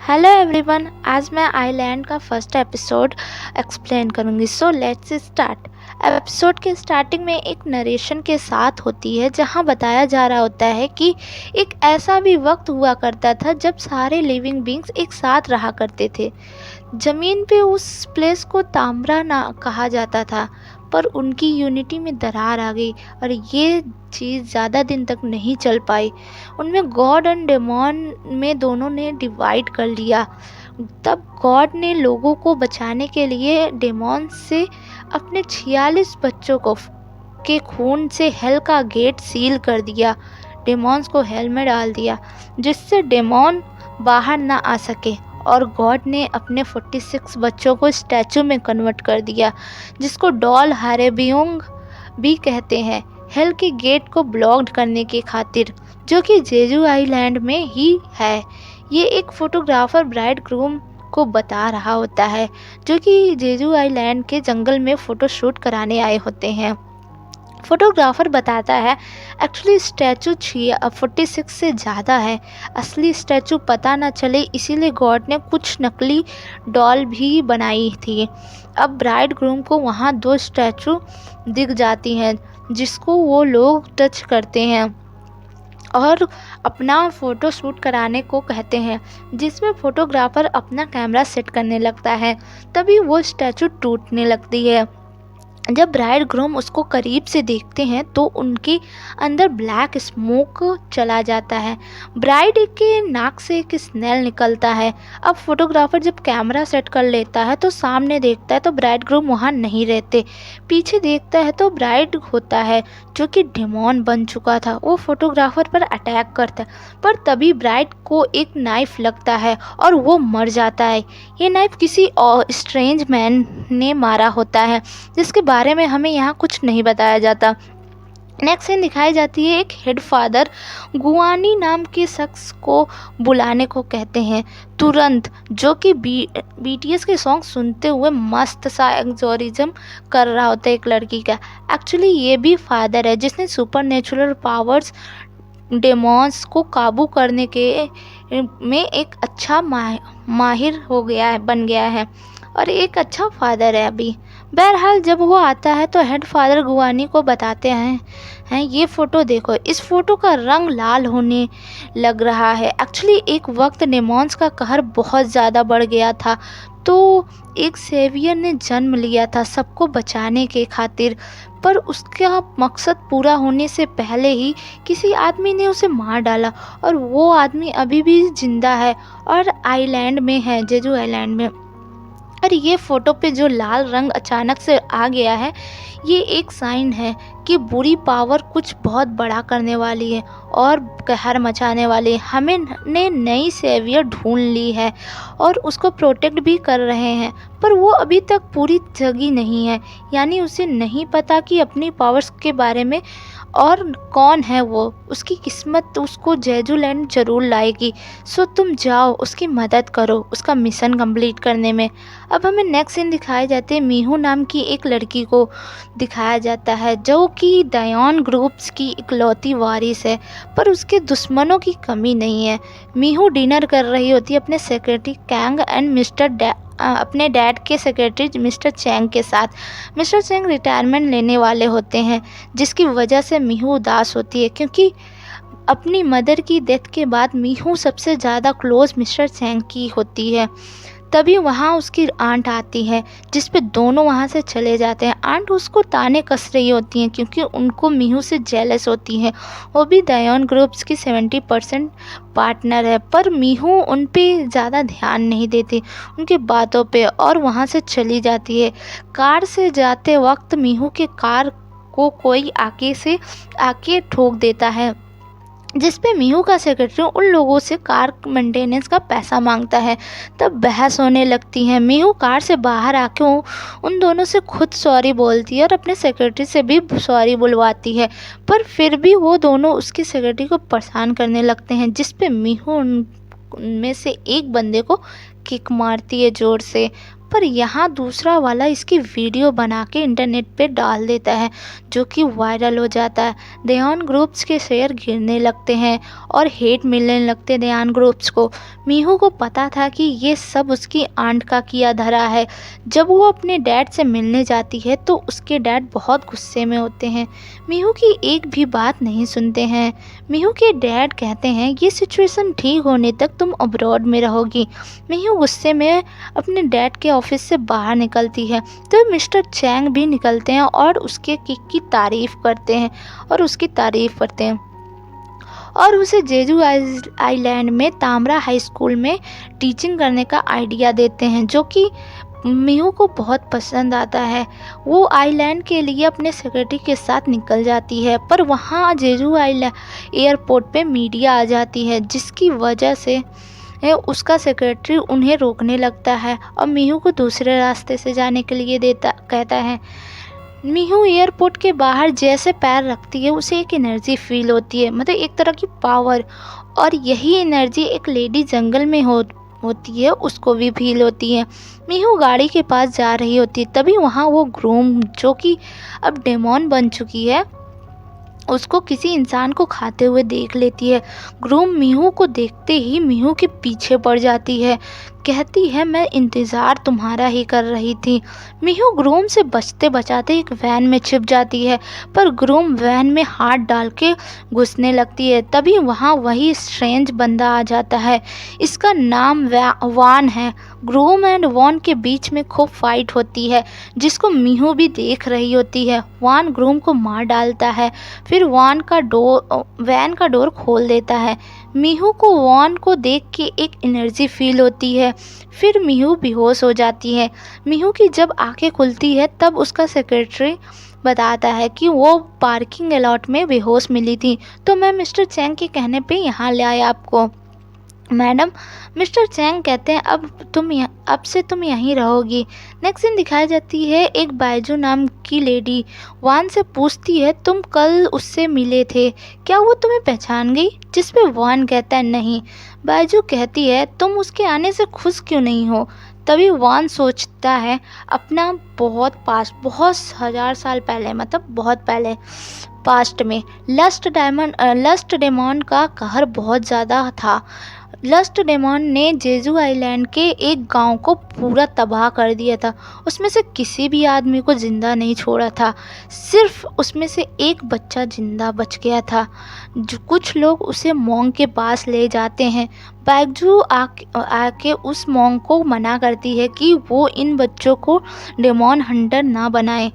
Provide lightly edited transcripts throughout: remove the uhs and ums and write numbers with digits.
Hello everyone, आज मैं island का फर्स्ट एपिसोड एक्सप्लेन करूंगी। So let's start. एपिसोड के स्टार्टिंग में एक नरेशन के साथ होती है जहां बताया जा रहा होता है कि एक ऐसा भी वक्त हुआ करता था जब सारे लिविंग बींग्स एक साथ रहा करते थे। ज़मीन पे उस प्लेस को ताम्रा ना कहा जाता था, पर उनकी यूनिटी में दरार आ गई और ये चीज़ ज़्यादा दिन तक नहीं चल पाई। उनमें गॉड एंड डेमॉन में दोनों ने डिवाइड कर लिया। तब गॉड ने लोगों को बचाने के लिए डेमॉन से अपने 46 बच्चों को के खून से हेल का गेट सील कर दिया। डेमॉन्स को हेल में डाल दिया जिससे डेमॉन बाहर ना आ सके, और गॉड ने अपने 46 बच्चों को स्टैचू में कन्वर्ट कर दिया जिसको डॉल हारेबियोंग भी कहते हैं, हेल के गेट को ब्लॉक्ड करने की खातिर, जो कि जेजू आइलैंड में ही है। ये एक फोटोग्राफर ब्राइड ग्रूम को बता रहा होता है जो कि जेजू आइलैंड के जंगल में फ़ोटो शूट कराने आए होते हैं। फोटोग्राफर बताता है एक्चुअली स्टैचू 46 से ज़्यादा है। असली स्टैचू पता ना चले इसीलिए गॉड ने कुछ नकली डॉल भी बनाई थी। अब ब्राइड ग्रूम को वहाँ 2 स्टैचू दिख जाती हैं जिसको वो लोग टच करते हैं और अपना फ़ोटो शूट कराने को कहते हैं, जिसमें फ़ोटोग्राफर अपना कैमरा सेट करने लगता है। तभी वो स्टैचू टूटने लगती है। जब ब्राइड ग्रूम उसको करीब से देखते हैं तो उनके अंदर ब्लैक स्मोक चला जाता है। ब्राइड के नाक से एक स्मेल निकलता है। अब फोटोग्राफर जब कैमरा सेट कर लेता है तो सामने देखता है तो ब्राइड ग्रूम वहाँ नहीं रहते। पीछे देखता है तो ब्राइड होता है जो कि डेमॉन बन चुका था। वो फोटोग्राफर पर अटैक करता है, पर तभी ब्राइड को एक नाइफ लगता है और वो मर जाता है। ये नाइफ किसी और स्ट्रेंज मैन ने मारा होता है जिसके बारे में हमें यहाँ कुछ नहीं बताया जाता। नेक्स्ट सीन दिखाई जाती है, एक हेड फादर गुआनी नाम के शख्स को बुलाने को कहते हैं तुरंत, जो कि बीटीएस के सॉन्ग सुनते हुए मस्त सा एग्जोरिज्म कर रहा होता है एक लड़की का। एक्चुअली ये भी फादर है जिसने सुपर नेचुरल पावर्स डेमॉन्स को काबू करने के में एक अच्छा माहिर हो गया है, बन गया है, और एक अच्छा फादर है अभी। बहरहाल जब वो आता है तो हेड फादर गुआनी को बताते हैं ये फ़ोटो देखो, इस फ़ोटो का रंग लाल होने लग रहा है। एक्चुअली एक वक्त डेमॉन्स का कहर बहुत ज़्यादा बढ़ गया था, तो एक सेवियर ने जन्म लिया था सबको बचाने के खातिर, पर उसका मकसद पूरा होने से पहले ही किसी आदमी ने उसे मार डाला, और वो आदमी अभी भी ज़िंदा है और आइलैंड में है, जेजू आइलैंड में। और ये फ़ोटो पे जो लाल रंग अचानक से आ गया है, ये एक साइन है कि बुरी पावर कुछ बहुत बड़ा करने वाली है और कहर मचाने वाली है। हमें ने नई सेवियर ढूंढ ली है और उसको प्रोटेक्ट भी कर रहे हैं, पर वो अभी तक पूरी जगी नहीं है, यानी उसे नहीं पता कि अपनी पावर्स के बारे में और कौन है वो। उसकी किस्मत उसको जेजू लैंड ज़रूर लाएगी। सो तुम जाओ उसकी मदद करो उसका मिशन कंप्लीट करने में। अब हमें नेक्स्ट सीन दिखाए जाते हैं, मीहू नाम की एक लड़की को दिखाया जाता है जो कि डायन ग्रुप्स की इकलौती वारिस है, पर उसके दुश्मनों की कमी नहीं है। मीहू डिनर कर रही होती है अपने सेक्रेटरी कैंग एंड अपने डैड के सेक्रेटरी मिस्टर चैंग के साथ। मिस्टर चैंग रिटायरमेंट लेने वाले होते हैं, जिसकी वजह से मीहू उदास होती है क्योंकि अपनी मदर की डेथ के बाद मीहू सबसे ज़्यादा क्लोज मिस्टर चैंग की होती है। तभी वहाँ उसकी आंट आती है जिस पे दोनों वहाँ से चले जाते हैं। आंट उसको ताने कस रही होती हैं क्योंकि उनको मीहू से जेलस होती हैं। वो भी डायन ग्रुप्स की 70% पार्टनर है, पर मीहू उन पे ज़्यादा ध्यान नहीं देती उनकी बातों पे और वहाँ से चली जाती है। कार से जाते वक्त मीहू के कार को कोई आके ठोक देता है, जिस पे मीहू का सेक्रेटरी उन लोगों से कार मेंटेनेंस का पैसा मांगता है। तब बहस होने लगती है। मीहू कार से बाहर आके उन दोनों से खुद सॉरी बोलती है और अपने सेक्रेटरी से भी सॉरी बुलवाती है, पर फिर भी वो दोनों उसकी सेक्रेटरी को परेशान करने लगते हैं, जिस पे मीहू उनमें से एक बंदे को किक मारती है ज़ोर से। पर यहाँ दूसरा वाला इसकी वीडियो बना के इंटरनेट पे डाल देता है, जो कि वायरल हो जाता है। देहान ग्रुप्स के शेयर गिरने लगते हैं और हेट मिलने लगते देहान ग्रुप्स को। मीहू को पता था कि ये सब उसकी आंट का किया धरा है। जब वो अपने डैड से मिलने जाती है तो उसके डैड बहुत गुस्से में होते हैं, मीहू की एक भी बात नहीं सुनते हैं। मीहू के डैड कहते हैं ये सिचुएशन ठीक होने तक तुम अब्रॉड में रहोगी। मीहू गुस्से में अपने डैड के ऑफिस से बाहर निकलती है तो मिस्टर चैंग भी निकलते हैं और उसके किक की तारीफ करते हैं और उसे जेजू आइलैंड में तामरा हाई स्कूल में टीचिंग करने का आइडिया देते हैं, जो कि मीहू को बहुत पसंद आता है। वो आइलैंड के लिए अपने सेक्रेटरी के साथ निकल जाती है, पर वहाँ जेजू आइलैंड एयरपोर्ट पे मीडिया आ जाती है, जिसकी वजह से उसका सेक्रेटरी उन्हें रोकने लगता है और मीहू को दूसरे रास्ते से जाने के लिए कहता है। मीहू एयरपोर्ट के बाहर जैसे पैर रखती है उसे एक एनर्जी फील होती है, मतलब एक तरह की पावर, और यही एनर्जी एक लेडी जंगल में होती है उसको भी फील होती है। मीहू गाड़ी के पास जा रही होती है, तभी वहाँ वो ग्रूम, जो कि अब डेमोन बन चुकी है, उसको किसी इंसान को खाते हुए देख लेती है। ग्रूम मीहू को देखते ही मीहू के पीछे पड़ जाती है, कहती है मैं इंतज़ार तुम्हारा ही कर रही थी। मीहू ग्रूम से बचते बचाते एक वैन में छिप जाती है, पर ग्रूम वैन में हाथ डाल के घुसने लगती है। तभी वहाँ वही स्ट्रेंज बंदा आ जाता है, इसका नाम वान है। ग्रूम एंड वॉन के बीच में खूब फाइट होती है, जिसको मीहू भी देख रही होती है। वान ग्रूम को मार डालता है, फिर वैन का डोर खोल देता है। मीहू को वॉन को देख के एक एनर्जी फील होती है, फिर मीहू बेहोश हो जाती है। मीहू की जब आंखें खुलती है तब उसका सेक्रेटरी बताता है कि वो पार्किंग लॉट में बेहोश मिली थी, तो मैं मिस्टर चैंग के कहने पे यहाँ ले आया आपको। मैडम, मिस्टर चैंग कहते हैं अब से तुम यहीं रहोगी। नेक्स्ट सीन दिखाई जाती है, एक बायजू नाम की लेडी वान से पूछती है तुम कल उससे मिले थे, क्या वो तुम्हें पहचान गई? जिस पे वान कहता है नहीं। बायजू कहती है तुम उसके आने से खुश क्यों नहीं हो? तभी वान सोचता है अपना बहुत हजार साल पहले, मतलब बहुत पहले पास्ट में लस्ट डेमन का कहर बहुत ज़्यादा था। लस्ट डेमन ने जेजू आइलैंड के एक गांव को पूरा तबाह कर दिया था। उसमें से किसी भी आदमी को ज़िंदा नहीं छोड़ा था, सिर्फ उसमें से एक बच्चा ज़िंदा बच गया था। जो कुछ लोग उसे मोंग के पास ले जाते हैं। बैगजू आके उस मोंग को मना करती है कि वो इन बच्चों को डेमन हंटर ना बनाए।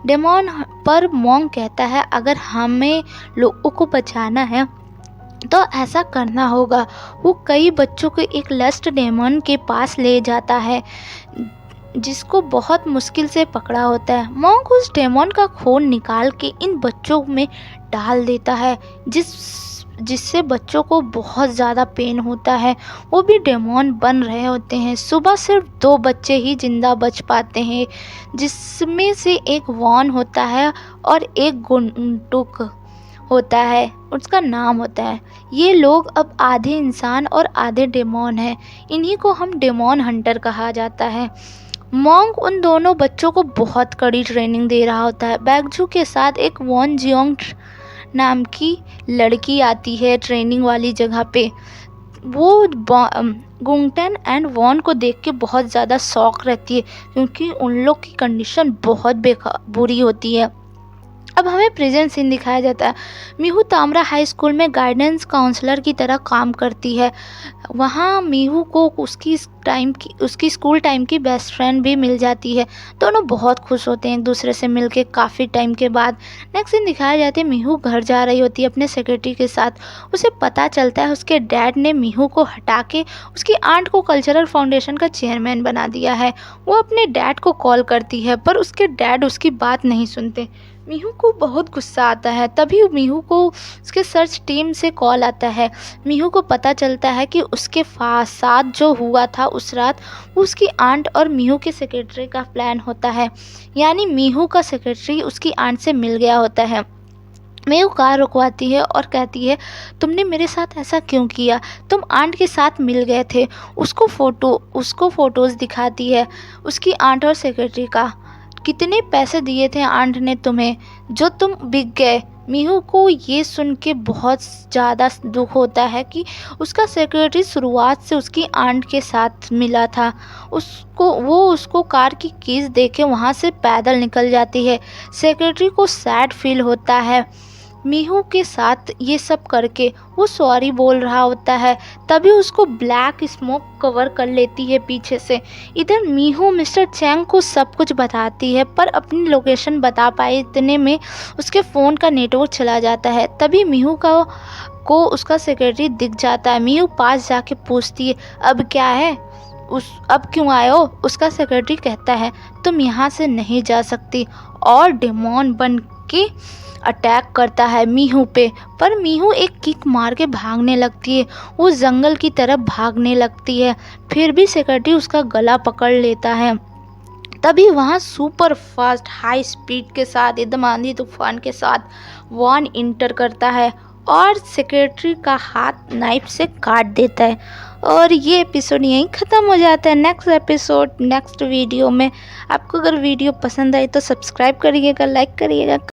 डेमन पर मोंग कहता है अगर हमें लोगों को बचाना है तो ऐसा करना होगा। वो कई बच्चों को एक लस्ट डेमन के पास ले जाता है, जिसको बहुत मुश्किल से पकड़ा होता है। मोंग उस डेमन का खून निकाल के इन बच्चों में डाल देता है, जिससे बच्चों को बहुत ज़्यादा पेन होता है। वो भी डेमन बन रहे होते हैं। सुबह सिर्फ 2 बच्चे ही जिंदा बच पाते हैं, जिसमें से एक वॉन होता है और एक गुंटुक होता है, उसका नाम होता है। ये लोग अब आधे इंसान और आधे डेमन हैं। इन्हीं को हम डेमन हंटर कहा जाता है। मोंग उन दोनों बच्चों को बहुत कड़ी ट्रेनिंग दे रहा होता है। बैगजू के साथ एक वॉन जियोंग नाम की लड़की आती है ट्रेनिंग वाली जगह पे। वो गुंगटन एंड वॉन को देख के बहुत ज़्यादा शौक रहती है, क्योंकि उन लोग की कंडीशन बहुत बुरी होती है। अब हमें प्रेजेंट सीन दिखाया जाता है। मीहू तामरा हाई स्कूल में गाइडेंस काउंसलर की तरह काम करती है। वहाँ मीहू को उसकी स्कूल टाइम की बेस्ट फ्रेंड भी मिल जाती है। दोनों बहुत खुश होते हैं एक दूसरे से मिलके काफ़ी टाइम के बाद। नेक्स्ट सीन दिखाया जाता है, मीहू घर जा रही होती है अपने सेक्रेटरी के साथ। उसे पता चलता है उसके डैड ने मीहू को हटा के उसकी आंट को कल्चरल फाउंडेशन का चेयरमैन बना दिया है। वो अपने डैड को कॉल करती है, पर उसके डैड उसकी बात नहीं सुनते। मीहू को बहुत गुस्सा आता है। तभी मीहू को उसके सर्च टीम से कॉल आता है। मीहू को पता चलता है कि उसके साथ जो हुआ था उस रात, वो उसकी आंट और मीहू के सेक्रेटरी का प्लान होता है। यानी मीहू का सेक्रेटरी उसकी आंट से मिल गया होता है। मीहू कार रुकवाती है और कहती है, तुमने मेरे साथ ऐसा क्यों किया? तुम आंट के साथ मिल गए थे। उसको फ़ोटोज़ दिखाती है उसकी आंट और सेक्रेटरी का। कितने पैसे दिए थे आंट ने तुम्हें, जो तुम बिक गए? मीहू को ये सुन के बहुत ज़्यादा दुख होता है कि उसका सेक्रेटरी शुरुआत से उसकी आंट के साथ मिला था। उसको कार की कीज़ दे के वहाँ से पैदल निकल जाती है। सेक्रेटरी को सैड फील होता है मीहू के साथ ये सब करके। वो सॉरी बोल रहा होता है, तभी उसको ब्लैक स्मोक कवर कर लेती है पीछे से। इधर मीहू मिस्टर चैंग को सब कुछ बताती है, पर अपनी लोकेशन बता पाए इतने में उसके फ़ोन का नेटवर्क चला जाता है। तभी मीहू को उसका सेक्रेटरी दिख जाता है। मीहू पास जाके पूछती है, अब क्या है? अब क्यों आए हो? उसका सेक्रेटरी कहता है, तुम यहाँ से नहीं जा सकती, और डेमोन बन के अटैक करता है मीहू पे। पर मीहू एक किक मार के भागने लगती है। वो जंगल की तरफ भागने लगती है, फिर भी सेक्रेटरी उसका गला पकड़ लेता है। तभी वहाँ सुपर फास्ट हाई स्पीड के साथ एकदम आंधी तूफान के साथ वॉन इंटर करता है और सेक्रेटरी का हाथ नाइफ से काट देता है। और ये एपिसोड यहीं ख़त्म हो जाता है। नेक्स्ट एपिसोड नेक्स्ट वीडियो में। आपको अगर वीडियो पसंद आई तो सब्सक्राइब करिएगा, लाइक करिएगा।